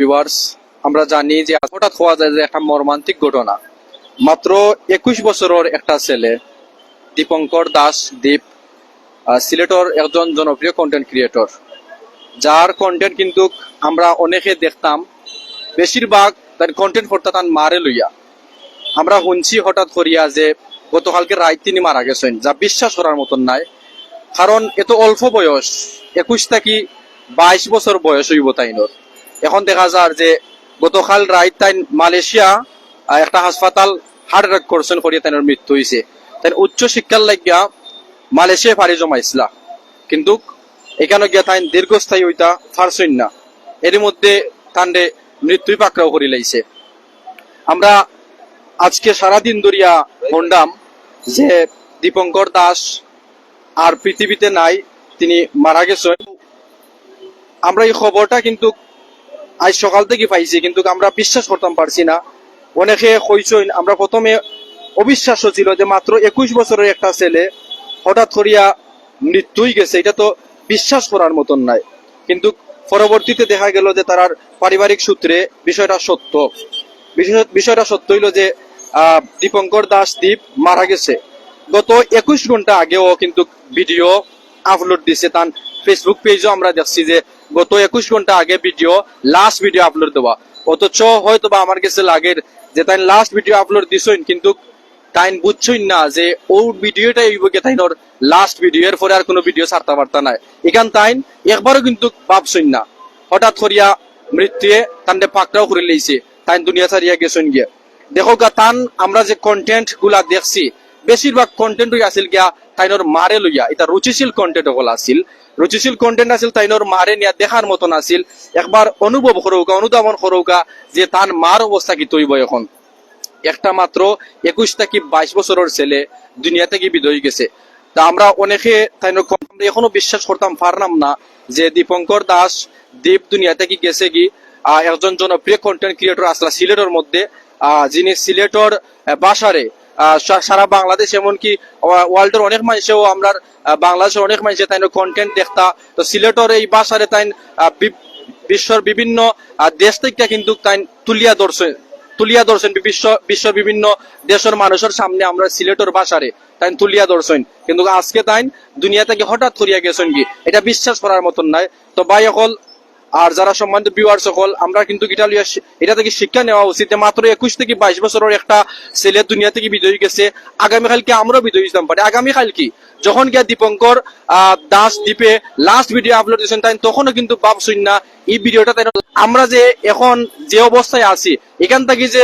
Viewers, আমরা জানি যে হঠাৎ হওয়া যায় যে একটা মর্মান্তিক ঘটনা। মাত্র 21 বছরের একটা ছেলে দীপঙ্কর দাস দীপ সিলেটর একজন জনপ্রিয় কন্টেন্ট ক্রিয়েটর, যার কন্টেন্ট কিন্তু আমরা অনেকে দেখতাম। বেশিরভাগ তার কন্টেন্ট করতে তার মারে লইয়া আমরা শুনছি হঠাৎ করিয়া যে গতকালকে রাত তিনি মারা গেছেন, যা বিশ্বাস করার মতন নাই। কারণ এত অল্প বয়স, 21 থেকে 22 বছর বয়স হইব তাইনর। এখন দেখা যায় যে গতকাল রাত তাই মালয়েশিয়া একটা হাসপাতাল হার্ট অ্যাটাক করছেন করিয়া তাইনর মৃত্যু হয়েছে। তাই উচ্চ শিক্ষার লাগিয়া মালয়েশিয়া পাড়ি জমাইছিলা, কিন্তু এখানে গিয়া তাই দীর্ঘস্থায়ী হইতা পারছেন না। এর মধ্যে তান্ডে মৃত্যুই পাকড়াও করি লাইছে। আমরা আজকে সারাদিন ধরিয়া শুনলাম যে দীপঙ্কর দাস আর পৃথিবীতে নাই, তিনি মারা গেছেন। আমরা এই খবরটা কিন্তু আজ সকাল থেকে পাইছি, কিন্তু আমরা বিশ্বাস করতাম পারছি না। অনেকে কইছেন, আমরা প্রথমে অবিশ্বাস্য ছিল যে মাত্র 21 বছরের একটা ছেলে হঠাৎ করিয়া মৃত্যুই গেছে, এটা তো বিশ্বাস করার মতন নাই। কিন্তু পরবর্তীতে দেখা গেল যে তার পারিবারিক সূত্রে বিষয়টা সত্য। বিষয়টা সত্য হইল যে দীপঙ্কর দাস দীপ মারা গেছে। গত 21 ঘন্টা আগেও কিন্তু ভিডিও আপলোড দিছে তার ফেসবুক পেজও। আমরা দেখছি যে গত 21 ঘন্টা আগে ভিডিও, লাস্ট ভিডিও আপলোড দেওয়া। অথচ হয়তো বা আমার কাছে লাগে যে তাই লাস্ট ভিডিও আপলোড দিছইন, কিন্তু তাই বুঝছই না যে ও ভিডিওটা এইভাবে তাইনর লাস্ট ভিডিও, এর পরে আর কোনো ভিডিও ছাড়তে পারতা নাই। এখান তাই একবারও কিন্তু ভাবছই না। হঠাৎ করিয়া মৃত্যুয়ে তান্ডে পাকড়াও করে লইছে, তাই দুনিয়া ছাড়িয়া গেছেন গিয়া। দেখো গা তান আমরা যে কন্টেন্ট গুলা দেখছি, বেশিরভাগ কন্টেন্ট আসিল গিয়া তাইনর মারে লইয়া। এটা রুচিশীল কন্টেন্ট হল আসিল, রুচিশীল কন্টেন্ট আসিল তাইনর মারে নিয়া দেখার মতন আসিল। একবার অনুভব করৌকা, অনুধাবন করৌকা যে তার মার অবস্থা কি তৈব। এখন একটা মাত্র 21 থেকে 22 বছরের ছেলে দুনিয়া থেকে বিদায় গেছে। তা আমরা অনেকে তাইনর এখনো বিশ্বাস করতাম পারলাম না যে দীপঙ্কর দাস দীপ দুনিয়া থেকে গেছে কি। একজন জনপ্রিয় কন্টেন্ট ক্রিয়েটর আসলা সিলেটের মধ্যে, যিনি সিলেটর বাসারে সারা বাংলাদেশ এমনকি ওয়ার্ল্ডের অনেক মানুষেও আমরা বাংলাদেশের অনেক মানুষে তাই কন্টেন্ট দেখতা। তো সিলেটর এই বাসারে তাই বিশ্বের বিভিন্ন দেশ থেকে কিন্তু তাই তুলিয়া ধরছেন বিশ্বের বিভিন্ন দেশের মানুষের সামনে আমরা সিলেটর বাসারে তাই তুলিয়া ধরছেন। কিন্তু আজকে তাই দুনিয়া থেকে হঠাৎ করিয়া গেছেন কি, এটা বিশ্বাস করার মতন নাই। তো ভাই সকল আর যারা সম্মানিত ভিউয়ার সকল, আমরা কিন্তু এটা থেকে শিক্ষা নেওয়া উচিত। মাত্র 21 থেকে 22 বছরের একটা ছেলে দুনিয়া থেকে বিদায় গেছে। আগামীকালকে আমরাও বিদায় হইতাম পারি। আগামীকাল কি যখন গিয়া দীপঙ্কর দাস দ্বীপে লাস্ট ভিডিও আপলোড দিয়েছেন, তাই তখনও কিন্তু ভাবছেন না এই ভিডিওটা তাই আমরা যে এখন যে অবস্থায় আছি, এখান থেকে যে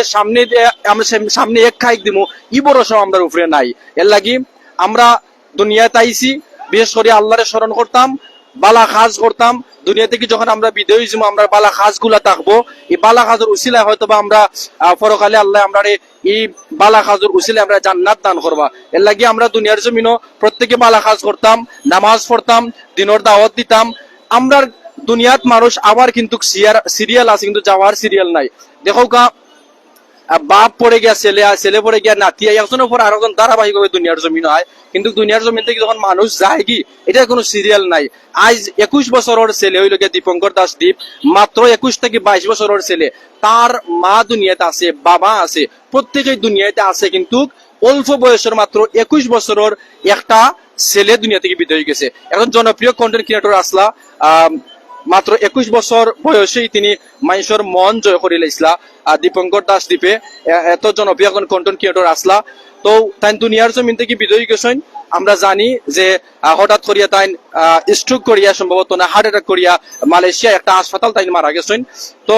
সামনে এক খাইক দিব ই ভরসা আমরা উপরে নাই। এর লাগি আমরা দুনিয়াতে আইছি, বিশেষ করে আল্লাহরে স্মরণ করতাম, বালা কাজ করতাম। দুনিয়া থেকে যখন আমরা বিদায় হইছি, আমরা বালা কাজ গুলা থাকবো। এই বালা কাজের উসিলায় হয়তো বা আমরা পরকালে আল্লাহ আমরা এই বালা কাজের উসিলায় আমরা জান্নাত দান করবা। এর লাগি আমরা দুনিয়ার জমিনও প্রত্যেকে বালা কাজ করতাম, নামাজ পড়তাম, দিনের দাওয়াত দিতাম। আমরা দুনিয়াত মানুষ আবার কিন্তু সিরিয়াল আছে, কিন্তু যাওয়ার সিরিয়াল নাই। দেখো কা বাপ পড়ে গিয়া ছেলে, ছেলে পড়ে গিয়া নাতি, একজনের পর আরেকজন ধারাবাহিক ভাবে দুনিয়ার জমিন হয়। কিন্তু দুনিয়ার জমিন থেকে যখন মানুষ যায় কি, এটা কোনো সিরিয়াল নাই। আজ 21 বছরের ছেলে হইল গিয়া দীপঙ্কর দাস দীপ, মাত্র 21 থেকে 22 বছরের ছেলে। তার মা দুনিয়াতে আছে, বাবা আছে, প্রত্যেকেই দুনিয়াতে আছে, কিন্তু অল্প বয়সের মাত্র 21 বছরের একটা ছেলে দুনিয়া থেকে বিদায় গেছে। এখন জনপ্রিয় কন্টেন্ট ক্রিয়েটর আসলা মাত্র 21 বছর বয়সেই তিনি মানুষের মন জয় করে লাইছিলা। দীপঙ্কর দাস দ্বীপে এত জনপ্রিয় কন্টেন্ট ক্রিয়েটর আসলা। তো তাই দুনিয়ার জমিন থেকে বিদায় গেছেন। আমরা জানি যে হঠাৎ করিয়া তাই স্ট্রোক করিয়া, সম্ভবত না হার্ট অ্যাটাক করিয়া মালয়েশিয়া একটা হাসপাতাল তাই মারা গেছেন। তো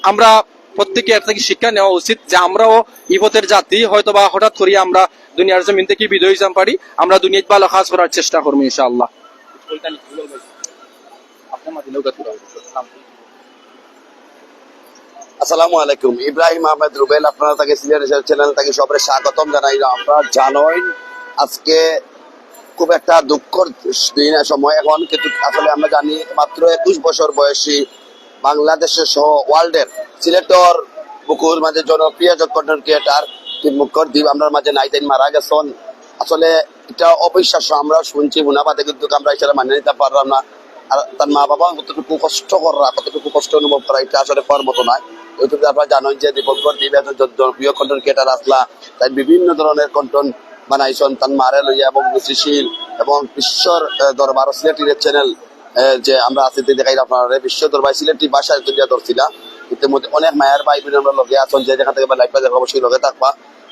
আমরা প্রত্যেকে এর থেকে শিক্ষা নেওয়া উচিত যে আমরাও ইবতের জাতি, হয়তো বা হঠাৎ করিয়া আমরা দুনিয়ার জমিন থেকে বিদায় হইতে পারি। আমরা দুনিয়ায় ভালো কাজ করার চেষ্টা করবো ইনশাআল্লাহ। আসসালামু আলাইকুম, ইব্রাহিম আহমেদ রুবেল, আপনারা তাকে সিনিয়র চ্যানেল তাকে সবাই স্বাগতম জানাই। আপনারা জানেন আজকে খুব একটা দুঃখর দিন সময় এখন, কিন্তু আসলে আমরা জানি মাত্র 21 বছর বয়সী বাংলাদেশের সহ ওয়ার্ল্ডের সিলেটর বুকুর মাঝে জনপ্রিয় কন্টেন্ট ক্রিয়েটার দীপঙ্কর দীপ আমরা মাঝে নাই, তাই মারা গেছেন। আসলে এটা অবিশ্বাস্য। আমরা শুনছি মুনাফাতে, কিন্তু আমরা এছাড়া মানে নিতে পারলাম না। আর তার মা বাবা কতটুকু কষ্ট করা, কতটুকু কষ্ট অনুভব করা, এটা আসলে পাওয়ার মতো নয়। ইউটিউবে আপনারা জানেন যে দীপঙ্কর দীপ একজন জনপ্রিয় কন্টেন্ট ক্রিয়েটার আসলা, তাই বিভিন্ন ধরনের কন্টেন্ট বানাইছেন তার মারে লইয়া এবং রুচিশীল এবং বিশ্বর দরবার সিলেটির চ্যানেল যে আমরা আসিতে দেখাই আপনারা বিশ্ব দরবার সিলেটি ভাষায় তুলিয়া ধরছিলা। ইতিমধ্যে অনেক মায়ের ভাই বোন আমরা লগে আছেন, যে যেখান থেকে লাইফটা দেখো অবশ্যই লগে থাকবা।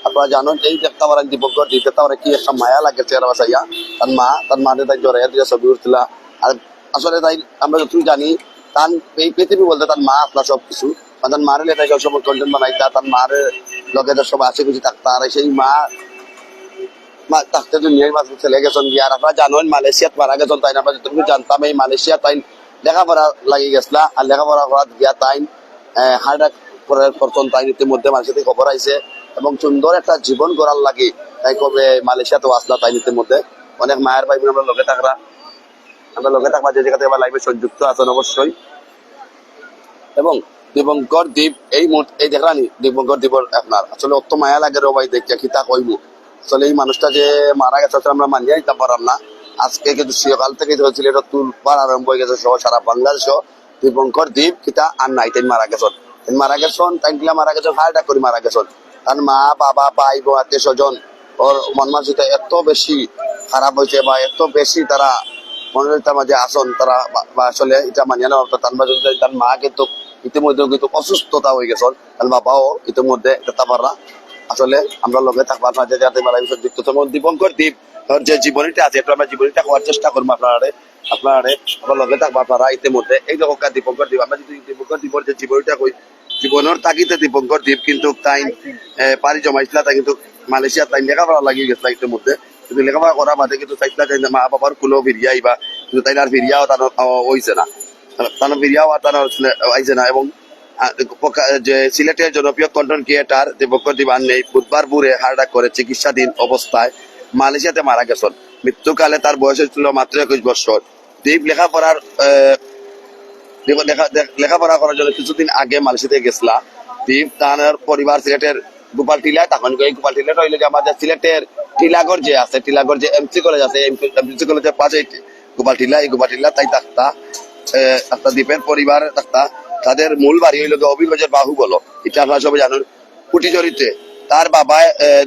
আপনারা জানেন এই দেখতে পারেন দীপঙ্কর দীপ দেখতে পারেন কি একটা মায়া লাগে চেহারা বাসাইয়া, তার মাঠে তাই জড়াইয়া দিয়ে ছবি উঠছিলা। আর আসলে তাই আমরা যতটুকু জানি তার এই পৃথিবী বলতে তার মা আপনার সবকিছু, তার মারে লেটাই সব কন্টেন্ট বানাইতা, তার মারে লগে সব আসে খুশি থাকতা। আর সেই মা থাকতে দুনিয়ার মাঝে চলে গেছেন গিয়ে। আর আপনারা জানেন মালয়েশিয়াত মারা গেছেন, তাই আমরা যতটুকু জানতাম এই মালয়েশিয়া তাই লেখাপড়া লাগি গেছিলা। আর লেখাপড়া করার গিয়া তাই হার্ট অ্যাটাক করতেন, তাই ইতিমধ্যে মালয়েশিয়াতে খবর আইছে এবং সুন্দর একটা জীবন গড়ার লাগি তাই কবে মালয়েশিয়াতেও আসলা। তাই ইতিমধ্যে অনেক মায়ের ভাই বোন আমরা লগে থাকরা, আমরা লগে থাকবা যে জায়গাতে আমার লাইফে সংযুক্ত আছেন অবশ্যই। এবং দীপঙ্কর দ্বীপ এই এই দেখলানি দীপঙ্কর দ্বীপের আপনার আসলে অত মায়া লাগে রে ভাই, দেখতে কি তা কইব। আসলে এই মানুষটা যে মারা গেছে আমরা মানিয়ে নিতে পারলাম না। আজকে কিন্তু সকাল থেকে হয়েছিল এটা তুলপার আরম্ভ হয়ে গেছে সহ সারা বাংলাদেশ। দীপঙ্কর দ্বীপ কিতা আর নাই, তাই মারা গেছেন, তাই মারা গেছেন হার্ট অ্যাটাক করে মারা গেছেন। তার মা বাবা ভাই বোন আত্মীয় স্বজন ওর মন মানসিকতা এত বেশি খারাপ হয়েছে বা এত বেশি তারা মনোনীতার মাঝে আসন তারা আসলে এটা মানিয়ে নেওয়া হতো। তার মা কিন্তু ইতিমধ্যে কিন্তু অসুস্থতা হয়ে গেছেন, তার বাবাও ইতিমধ্যে এটা পারা। আসলে আমরা লগে থাকবার মাঝে যাতে যুক্ত দীপঙ্কর দ্বীপ যে জীবনীটা আছে একটু আমরা জীবনীটা হওয়ার চেষ্টা করবো আপনারা আমরা লগে থাকবো আপনারা। ইতিমধ্যে এই যে দীপঙ্কর দ্বীপ আমরা যদি দীপঙ্কর দ্বীপের যে জীবনীটা কই, জীবনের তাগিদে দীপঙ্কর দ্বীপ কিন্তু তাই পাড়ি জমাইছিল, তাই কিন্তু মালয়েশিয়া তাই লেখাপড়া লাগিয়ে গেছিল ইতিমধ্যে। কিন্তু লেখাপড়া করা বাদে কিন্তু চাইছিলা যে মা বাবার কুলো ফিরিয়া আইবা, কিন্তু তাই আর ফিরিয়াও তার হইছে না, তার ফিরিয়াও আর তার আইছে না। এবং যে সিলেটের জনপ্রিয় কন্টেন্ট ক্রিয়েটার দীপঙ্কর দ্বীপ নেই বুধবার ভোরে হার্ট অ্যাটাক করে চিকিৎসাধীন অবস্থায় মালয়েশিয়াতে মারা গেছেন। মৃত্যুকালে তার বয়স ছিল মাত্র 21 বছর। দ্বীপ লেখাপড়া করার জন্য কিছুদিন আগে মালয়েশিয়াতে গেছিলা। দ্বীপ তার পরিবার সিলেটের গোপাল টিলা, তখন এই গোপাল টিলাটা হইলে যে আমাদের সিলেটের টিলাগড় যে আছে, টিলাগড় যে এমসি কলেজ আছে, এমসি কলেজের পাশে গোপাল টিলা, এই গোপাল টিলা তাই থাকতা দ্বীপের পরিবার থাকতা। তাদের মূল বাড়ি হইল অভিগঞ্জের বাহুবল, এটা আপনারা সবাই জানেন কুটিজড়িতে। তার বাবা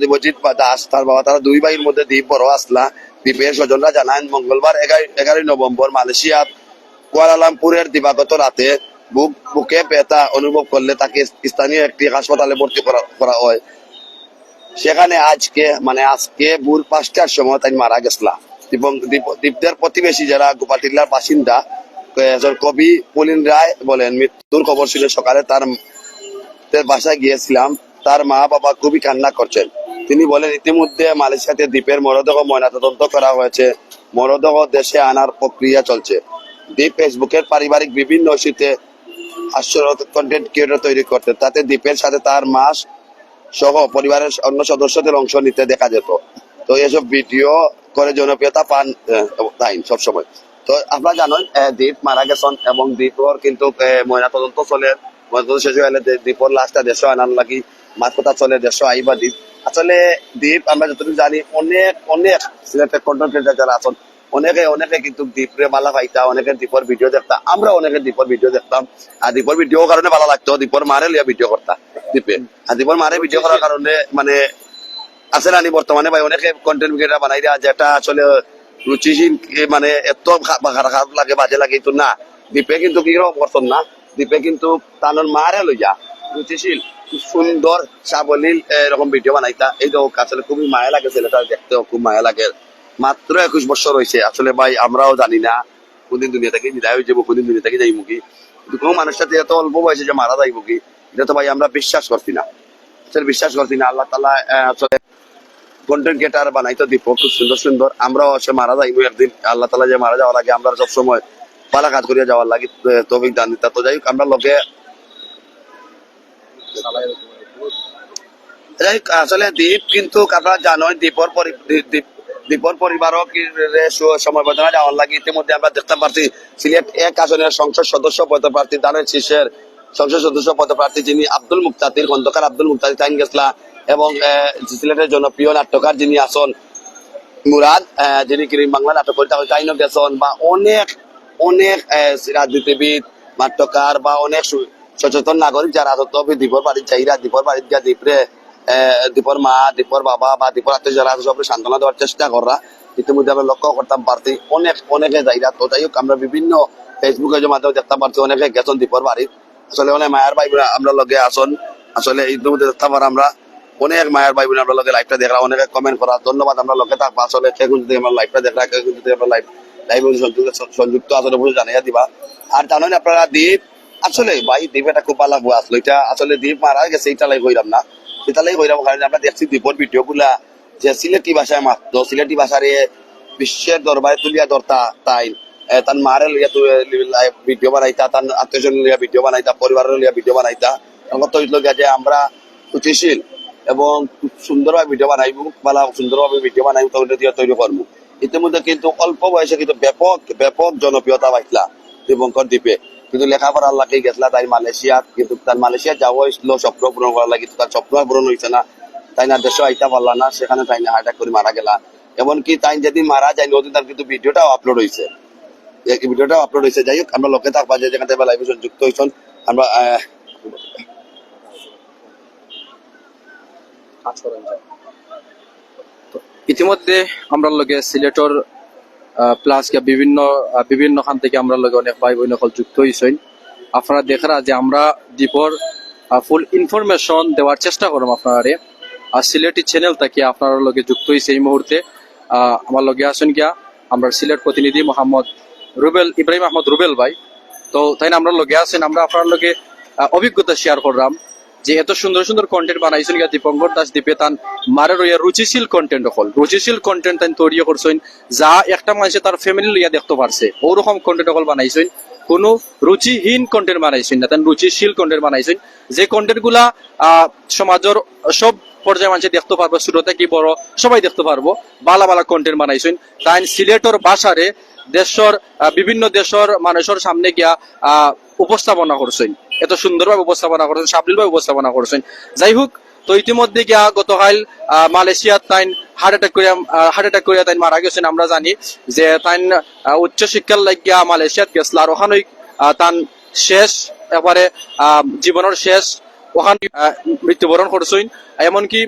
দেবজিৎ দাস, তার বাবা, তারা দুই ভাইয়ের মধ্যে দ্বীপ বড় আসলা। দ্বীপের স্বজনরা জানান মঙ্গলবার 11 নভেম্বর মালয়েশিয়ার কুয়ালালামপুরের দিবাগত রাতে বুকে ব্যথা অনুভব করলে তাকে স্থানীয় একটি হাসপাতালে ভর্তি করা হয়। সেখানে আজকে ভোর 5টার সময় তাই মারা গেছলা। এবং দ্বীপদের প্রতিবেশী যারা গোপাটিল্লার বাসিন্দা কবি পুলিন রায় বলেন, মৃত্যুর খবর ছিল সকালে তার বাসায় গিয়েছিলাম, তার মা বাবা খুবই কান্না করছেন। তিনি বলেন ইতিমধ্যে মালয়েশিয়াতে দ্বীপের মরদেহ ময়নাতদন্ত করা হয়েছে, মরদেহ দেশে আনার প্রক্রিয়া চলছে। দ্বীপ ফেসবুকের পারিবারিক বিভিন্ন ইস্যুতে হাস্যরত কন্টেন্ট ক্রিয়েটর তৈরি করতে, তাতে দ্বীপের সাথে তার মা সহ পরিবারের অন্য সদস্যদের অংশ নিতে দেখা যেত। তো এসব ভিডিও করে জনপ্রিয়তা পান তাই সবসময়। তো আপনারা জানেন দ্বীপ মারা গেছেন এবং দ্বীপর কিন্তু ময়নাতদন্ত চলে, ময়নাতদন্ত শেষ হয়ে গেলে দ্বীপর লাশটা দেশে আনার লাগি মাছ কথা চলে, দেশ আইবা দ্বীপ। আসলে দ্বীপ আমরা যতটুকু জানি অনেক সিলেক্টেড কন্টেন্ট ক্রিয়েটর যারা আছেন অনেকে কিন্তু দ্বীপরে ভালো পাইতা, অনেকে দ্বীপর ভিডিও দেখতাম, আমরা অনেকে দ্বীপর ভিডিও দেখতাম। আর দ্বীপর ভিডিও কারণে ভালো লাগতো, দ্বীপর মারে লিয়া ভিডিও করতাম দ্বীপে। আর দ্বীপর মারে ভিডিও করার কারণে আছে না বর্তমানে ভাই অনেকে কন্টেন্ট ক্রিয়েটর বানাই দেওয়া, যেটা আসলে রুচিহীন এত খারাপ লাগে, বাজে লাগে। কিন্তু না, দ্বীপে কিন্তু কি করতেন না, দ্বীপে কিন্তু তানোর মারে লইয়া রুচিশীল সুন্দর সাবলীল এরকম ভিডিও বানাইতা। এই তো আসলে খুবই মায়া লাগে, ছেলেটা দেখতেও খুব মায়া লাগে। মাত্র 21 বছর হয়েছে। আসলে ভাই আমরাও জানি না কোনদিন দুনিয়া থেকে বিদায় হয়ে যাবো, কোনদিন দুনিয়া থেকে যাইব কি, কিন্তু কোনো মানুষটা এত অল্প বয়সে যে মারা যাইব কি, এটা তো ভাই আমরা বিশ্বাস করছি না, বিশ্বাস করছি না। আল্লাহ তাআলা আসলে কন্টেন্ট ক্রিয়েটর বানাইতো দীপক খুব সুন্দর। আমরাও সে মারা যাইব একদিন। আল্লাহ তাআলা যে মারা যাওয়ার আগে আমরা সবসময় পালা কাজ করিয়া যাওয়ার লাগে তৌফিক দান দিতা। তো যাই হোক আমরা লোকে আসলে দ্বীপ কিন্তু আপনারা জানেন দ্বীপর পরিবারও সমবেদনা যাওয়ার লাগে। ইতিমধ্যে আমরা দেখতে পাচ্ছি সিলেট 1 আসনের সংসদ সদস্য পদপ্রার্থী দানের শীর্ষের সংসদ সদস্য পদপ্রার্থী যিনি আব্দুল মুক্তাদির, খন্দকার আব্দুল মুক্তাদির তাইন গেছলা। এবং সিলেটের জনপ্রিয় নাট্যকার যিনি আছেন মুরাদ, যিনি গ্রিন বাংলা নাটক করিতা তাইনও গেছেন। বা অনেক অনেক রাজনীতিবিদ নাট্যকার বা অনেক সচেতন নাগরিক যারা আছে তবে দীপর বাড়ির চাইরা দীপর বাড়ির গিয়া দীপরে দীপর মা দীপর বাবা বা দীপর আত্মীয় যারা আছে সবরে সান্ত্বনা দেওয়ার চেষ্টা করা ইতিমধ্যে আমরা লক্ষ্য করতাম পারছি অনেকে যাইরা তো যাই হোক আমরা বিভিন্ন ফেসবুকের মাধ্যমে দেখতে পারছি অনেকে গেছেন দীপর বাড়ির আসলে অনেক মায়ের ভাই বোনেরা আমরা লগে আসন আসলে ইতিমধ্যে দেখতে পার আমরা অনেক মায়ের ভাই বোন আমরা লগে লাইভটা দেখলাম অনেকে কমেন্ট করা ধন্যবাদ আমরা লগে থাকবো আসলে কে কোন যদি আমরা লাইভটা দেখলাম কে কোন যদি আমরা লাইভ সংযুক্ত আসলে বুঝে জানাইয়া দিবা আর জানেন আপনারা দ্বীপ আসলে ভাই দ্বীপ এটা খুব ভালো লাগবো আসলে এটা আসলে দ্বীপ মারা গেছে এটা লাই হইলাম না এটা লাই হইলাম কারণ আমরা দেখছি দ্বীপের ভিডিও গুলা যে সিলেটি ভাষায় মাত্র সিলেটি ভাষারে বিশ্বের দরবারে তুলিয়া ধরতা তাই তার মারে লইয়া ভিডিও বানাইতা তার আত্মীয় লইয়া ভিডিও বানাইতা পরিবারের লইয়া ভিডিও বানাইতা আমার তো হইল যে আমরা সুচিশীল এবং খুব সুন্দরভাবে ভিডিও বানাইবো ভালো সুন্দরভাবে ভিডিও বানাইবো তো দিয়ে তৈরি করবো ইতিমধ্যে কিন্তু অল্প বয়সে কিন্তু ব্যাপক জনপ্রিয়তা পাইছিলা দীপঙ্কর দ্বীপে কিন্তু লেখাপড়া আল্লাহকে গেছিলা তাই মালয়েশিয়া কিন্তু তার মালয়েশিয়া যাওয়া হয়েছিল স্বপ্ন পূরণ করার লাগে তার স্বপ্ন পূরণ হয়েছে না তাই না দেশে আইতা পারলা না সেখানে তাই না হার্ট অ্যাটাক করে মারা গেলা এমনকি তাই যেদিন মারা যায় ওদিন তার কিন্তু ভিডিওটাও আপলোড হয়েছে যাই হোক আমরা লোকে থাকবা যে যেখানে লাইভ যুক্ত হয়েছেন আমরা ইতিমধ্যে আমরা লগে সিলেটর প্লাস বিভিন্ন খান থেকে আমরা লগে অনেক ভাই বোন সকল যুক্ত হয়েছেন আপনারা দেখরা যে আমরা দ্বীপর ফুল ইনফরমেশন দেওয়ার চেষ্টা করলাম আপনারা আর সিলেটি চ্যানেল থেকে আপনারা লগে যুক্ত হয়েছে এই মুহূর্তে আমার লগে আছেন গিয়া আমরা সিলেট প্রতিনিধি মোহাম্মদ ইব্রাহিম আহমদ রুবেল ভাই তো তাই না আমরা লগে আছেন আমরা আপনার লগে অভিজ্ঞতা শেয়ার করলাম যে এত সুন্দর সুন্দর কন্টেন্ট বানাইছেন গিয়া দীপঙ্কর দাস দ্বীপে তান মারে রইয়া রুচিশীল কন্টেন্ট তাই তৈরি করছেন যা একটা মানুষে তার ফ্যামিলি লইয়া দেখতে পারছে ওরকম কন্টেন্ট অকল বানাইছেন কোনো রুচিহীন কন্টেন্ট বানাইছেন না তান রুচিশীল কন্টেন্ট বানাইছেন যে কন্টেন্ট গুলা সমাজের সব পর্যায়ে মানুষ দেখতে পারবো ছোট থেকে বড় সবাই দেখতে পারবো বালা কন্টেন্ট বানাইছেন তাই সিলেটর ভাষারে বিভিন্ন দেশের মানুষের সামনে গিয়া উপস্থাপনা করছেন এত সুন্দরভাবে উপস্থাপনা করছেন সাবলীলভাবে উপস্থাপনা করছেন যাই হোক তো ইতিমধ্যে গিয়া গতকাল মালয়েশিয়ার তাইন হার্ট অ্যাটাক করিয়া তাইন মারা গেছেন আমরা জানি যে তাইন উচ্চ শিক্ষার লাগিয়া মালয়েশিয়াত গেছিল আর ওখানে তান শেষ এবারে জীবনের শেষ ওখানে মৃত্যুবরণ করছেন এমনকি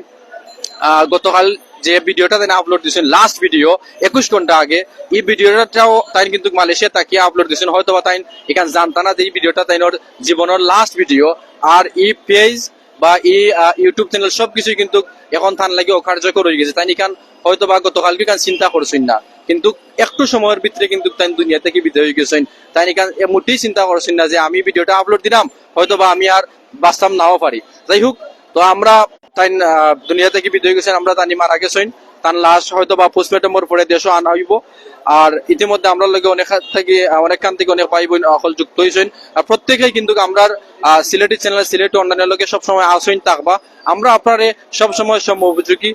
গতকাল যে ভিডিওটা তাই আপলোড দিয়েছেন লাস্ট ভিডিও 21 ঘন্টা আগে এই ভিডিওটাও তাই কিন্তু মালয়েশিয়া তাকিয়ে আপলোড দিয়েছেন হয়তো বা তাই এখানে জানতা না যে এই ভিডিওটা তাই জীবনের লাস্ট ভিডিও আর এই পেজ বা এই ইউটিউব চ্যানেল সবকিছুই কিন্তু এখন থান লাগে অকার্যকর হয়ে গেছে তাই এখান হয়তো বা গতকালকে এখান চিন্তা করছেন না কিন্তু একটু সময়ের ভিতরে কিন্তু তাই দুনিয়া থেকে বিদায় হয়ে গেছেন তাই এখান মোটেই চিন্তা করছেন না যে আমি ভিডিওটা আপলোড দিলাম হয়তো বা আমি আর বাঁচতাম নাও পারি যাই হোক তো আমরা তাই দুনিয়া থেকে বিদায় গেছেন আমরা তানি মারা গেছেন তার লাশ হয়তো বা পোস্টমর্টমের পরে দেশও আনা হইব আর ইতিমধ্যে আমরা লগে অনেকখান থেকে অনেক ভাই বোন সকল যুক্ত হয়েছেন আর প্রত্যেকেই কিন্তু আমরা সিলেটি চ্যানেল সিলেটি অন্যান্য লোকে সবসময় আসেন থাকবা আমরা আপনারে সবসময় সময়োপযোগী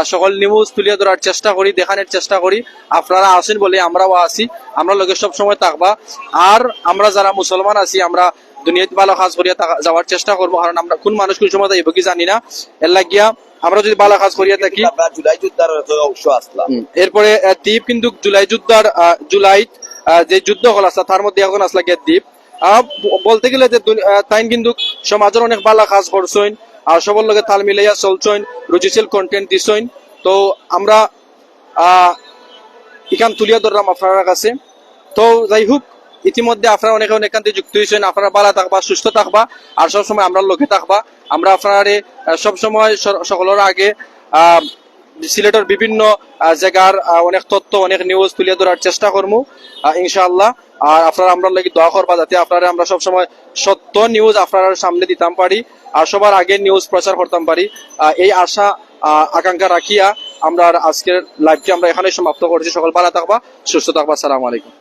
সকল নিউজ তুলিয়ে ধরার চেষ্টা করি দেখানোর চেষ্টা করি আপনারা আসেন বলে আমরাও আসি আমরা লোকে সবসময় থাকবা আর আমরা যারা মুসলমান আছি আমরা দুনিয়াতে ভালো কাজ করিয়া যাওয়ার চেষ্টা করবো কারণ আমরা কোন মানুষ কোন সময় যাইব কি জানি না এর লাগিয়া আমরা যদি ভালো কাজ করিয়া থাকি জুলাই যুদ্ধার অংশ আসলাম এরপরে দ্বীপ কিন্তু জুলাই যে যুদ্ধ হল আসলা তার মধ্যে এখন আসলা গিয়ে দ্বীপ বলতে গেলে যে তাই কিন্তু সমাজের অনেক ভালো কাজ করছেন আর সবার লগে তাল মিলাইয়া চলছেন রুচিশীল কন্টেন্ট দিছেন তো আমরা এখান তুলিয়া ধরলাম আপনার কাছে তো যাই হোক ইতিমধ্যে আপনারা অনেকখান থেকে যুক্ত হয়েছেন আপনারা ভালো থাকবা সুস্থ থাকবা আর সবসময় আমরা লোকে থাকবা আমরা আপনার সবসময় সকলের আগে সিলেটের বিভিন্ন জায়গার অনেক তথ্য অনেক নিউজ তুলে ধরার চেষ্টা করবো ইনশাআল্লাহ আর আপনারা আমরা লাগি দোয়া করবা যাতে আপনারা আমরা সবসময় সত্য নিউজ আপনার সামনে দিতাম পারি আর সবার আগে নিউজ প্রচার করতাম পারি এই আশা আকাঙ্ক্ষা রাখিয়া আমরা আজকের লাইভটি আমরা এখানে সমাপ্ত করছি সকল ভালো থাকবা সুস্থ থাকবা আসসালামু আলাইকুম